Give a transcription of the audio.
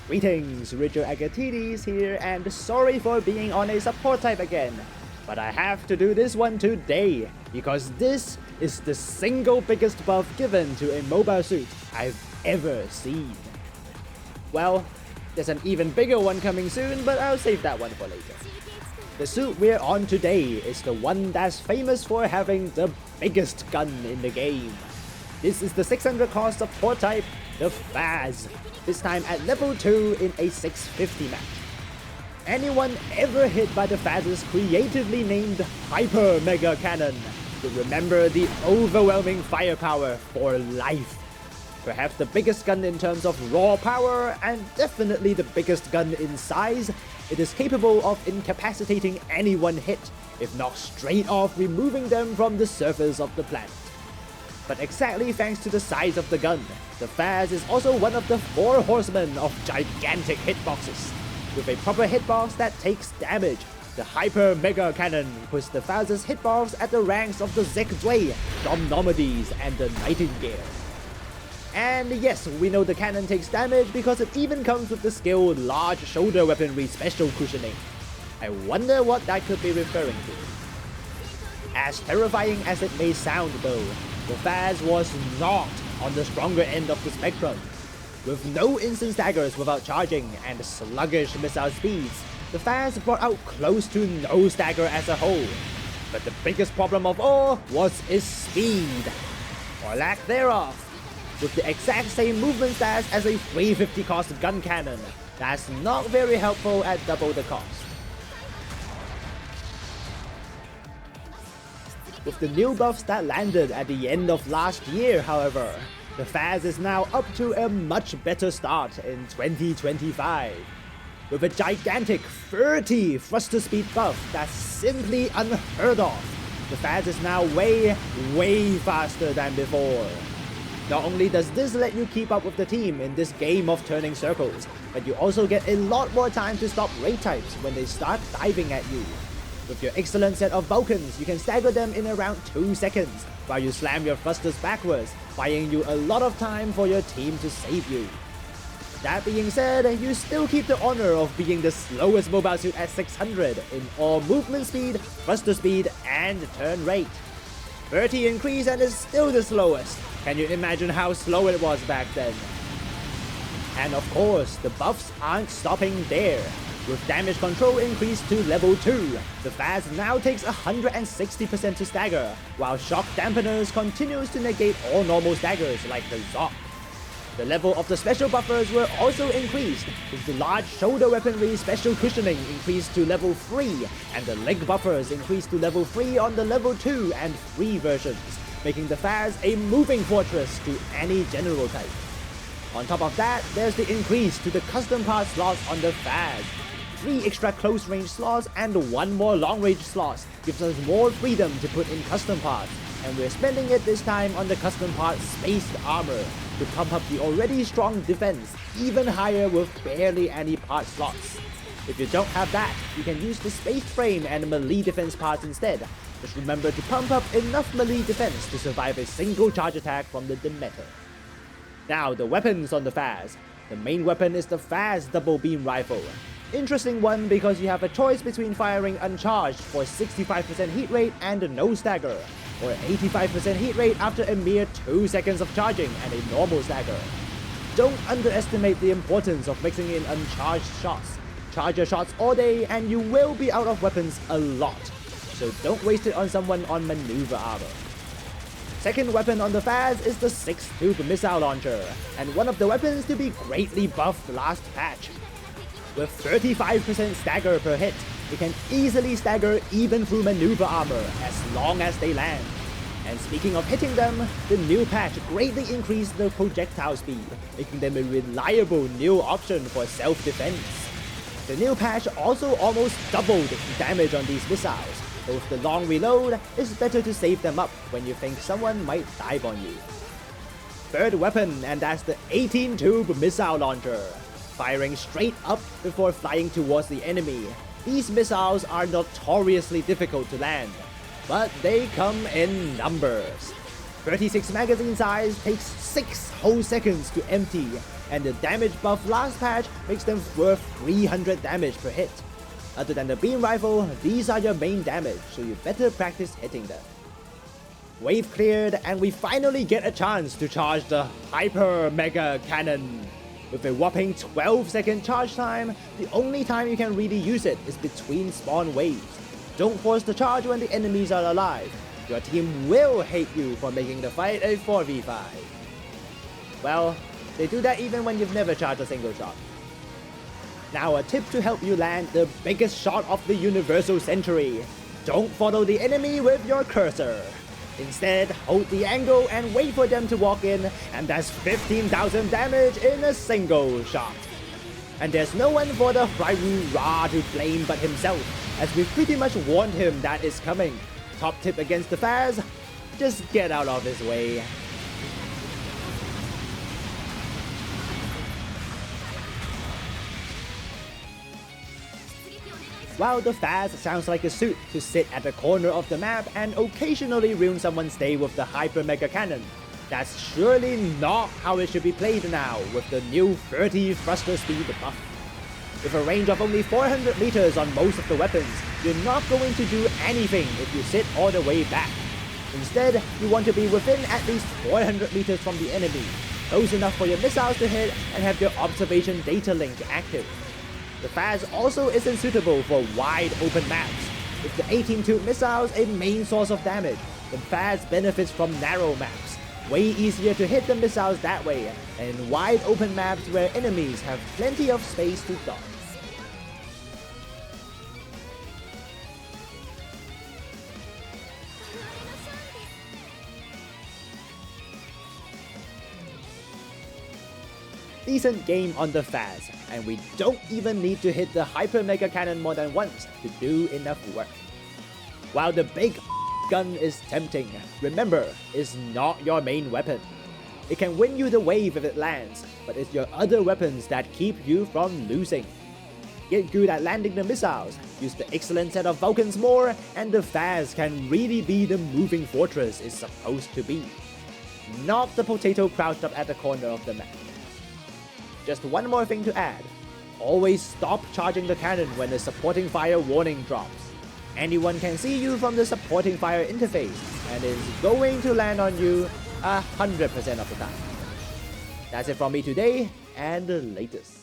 Greetings, Rigil Agateiades here, and sorry for being on a support type again. But I have to do this one today, because this is the single biggest buff given to a mobile suit I've ever seen. Well, there's an even bigger one coming soon, but I'll save that one for later. The suit we're on today is the one that's famous for having the biggest gun in the game. This is the 600 cost support type, the FAZZ, this time at level 2 in a 650 match. Anyone ever hit by the FAZZ's creatively named Hyper Mega Cannon will remember the overwhelming firepower for life. Perhaps the biggest gun in terms of raw power, and definitely the biggest gun in size, it is capable of incapacitating anyone hit, if not straight off removing them from the surface of the planet. But exactly thanks to the size of the gun, the FAZZ is also one of the 4 horsemen of gigantic hitboxes. With a proper hitbox that takes damage, the Hyper Mega Cannon puts the FAZZ's hitbox at the ranks of the Zekdwe, Domnomides, and the Nightingale. And yes, we know the cannon takes damage because it even comes with the skill Large Shoulder Weaponry Special Cushioning. I wonder what that could be referring to. As terrifying as it may sound though, the FAZZ was not on the stronger end of the spectrum. With no instant staggers without charging and sluggish missile speeds, the FAZZ brought out close to no stagger as a whole. But the biggest problem of all was its speed, or lack thereof. With the exact same movement stats as a 350 cost gun cannon, that's not very helpful at double the cost. With the new buffs that landed at the end of last year, however, the FAZZ is now up to a much better start in 2025. With a gigantic 30 thruster speed buff that's simply unheard of, the FAZZ is now way faster than before. Not only does this let you keep up with the team in this game of turning circles, but you also get a lot more time to stop raid types when they start diving at you. With your excellent set of Vulcans, you can stagger them in around 2 seconds, while you slam your thrusters backwards, buying you a lot of time for your team to save you. That being said, you still keep the honor of being the slowest mobile suit at 600 in all movement speed, thruster speed, and turn rate. 30 increase and is still the slowest. Can you imagine how slow it was back then? And of course, the buffs aren't stopping there. With damage control increased to level 2, the FAZZ now takes 160% to stagger, while shock dampeners continues to negate all normal staggers like the Zop. The level of the special buffers were also increased, with the Large Shoulder Weaponry Special Cushioning increased to level 3, and the leg buffers increased to level 3 on the level 2 and 3 versions, making the FAZZ a moving fortress to any general type. On top of that, there's the increase to the custom part slots on the FAZZ. 3 extra close range slots and 1 more long range slots gives us more freedom to put in custom parts, and we're spending it this time on the custom part Spaced Armor to pump up the already strong defense even higher with barely any part slots. If you don't have that, you can use the Spaced Frame and melee defense parts instead. Just remember to pump up enough melee defense to survive a single charge attack from the Demeter. Now the weapons on the FAZZ. The main weapon is the FAZZ Double Beam Rifle. Interesting one because you have a choice between firing uncharged for 65% hit rate and no stagger, or 85% hit rate after a mere 2 seconds of charging and a normal stagger. Don't underestimate the importance of mixing in uncharged shots. Charge your shots all day and you will be out of weapons a lot, so don't waste it on someone on maneuver armor. Second weapon on the FAZZ is the 6-tube missile launcher, and one of the weapons to be greatly buffed last patch. With 35% stagger per hit, it can easily stagger even through maneuver armor as long as they land. And speaking of hitting them, the new patch greatly increased the projectile speed, making them a reliable new option for self-defense. The new patch also almost doubled the damage on these missiles, but with the long reload, it's better to save them up when you think someone might dive on you. Third weapon, and that's the 18-tube missile launcher. Firing straight up before flying towards the enemy, these missiles are notoriously difficult to land, but they come in numbers. 36 magazine size takes 6 whole seconds to empty, and the damage buff last patch makes them worth 300 damage per hit. Other than the beam rifle, these are your main damage, so you better practice hitting them. Wave cleared, and we finally get a chance to charge the Hyper Mega Cannon. With a whopping 12-second charge time, the only time you can really use it is between spawn waves. Don't force the charge when the enemies are alive. Your team will hate you for making the fight a 4v5. Well, they do that even when you've never charged a single shot. Now a tip to help you land the biggest shot of the Universal Century. Don't follow the enemy with your cursor. Instead, hold the angle and wait for them to walk in, and that's 15,000 damage in a single shot. And there's no one for the Rigil A to blame but himself, as we've pretty much warned him that is coming. Top tip against the FAZZ, just get out of his way. While the FAZZ sounds like a suit to sit at the corner of the map and occasionally ruin someone's day with the Hyper Mega Cannon, that's surely not how it should be played now with the new 30 thruster speed buff. With a range of only 400 meters on most of the weapons, you're not going to do anything if you sit all the way back. Instead, you want to be within at least 400 meters from the enemy, close enough for your missiles to hit and have your observation data link active. The FAZZ also isn't suitable for wide open maps. With the 18-tube missiles a main source of damage, the FAZZ benefits from narrow maps. Way easier to hit the missiles that way, and in wide open maps where enemies have plenty of space to dodge. Decent game on the FAZZ, and we don't even need to hit the Hyper Mega Cannon more than once to do enough work. While the big gun is tempting, remember, it's not your main weapon. It can win you the wave if it lands, but it's your other weapons that keep you from losing. Get good at landing the missiles, use the excellent set of Vulcans more, and the FAZZ can really be the moving fortress it's supposed to be. Not the potato crouched up at the corner of the map. Just one more thing to add. Always stop charging the cannon when the supporting fire warning drops. Anyone can see you from the supporting fire interface, and is going to land on you 100% of the time. That's it from me today, and the latest.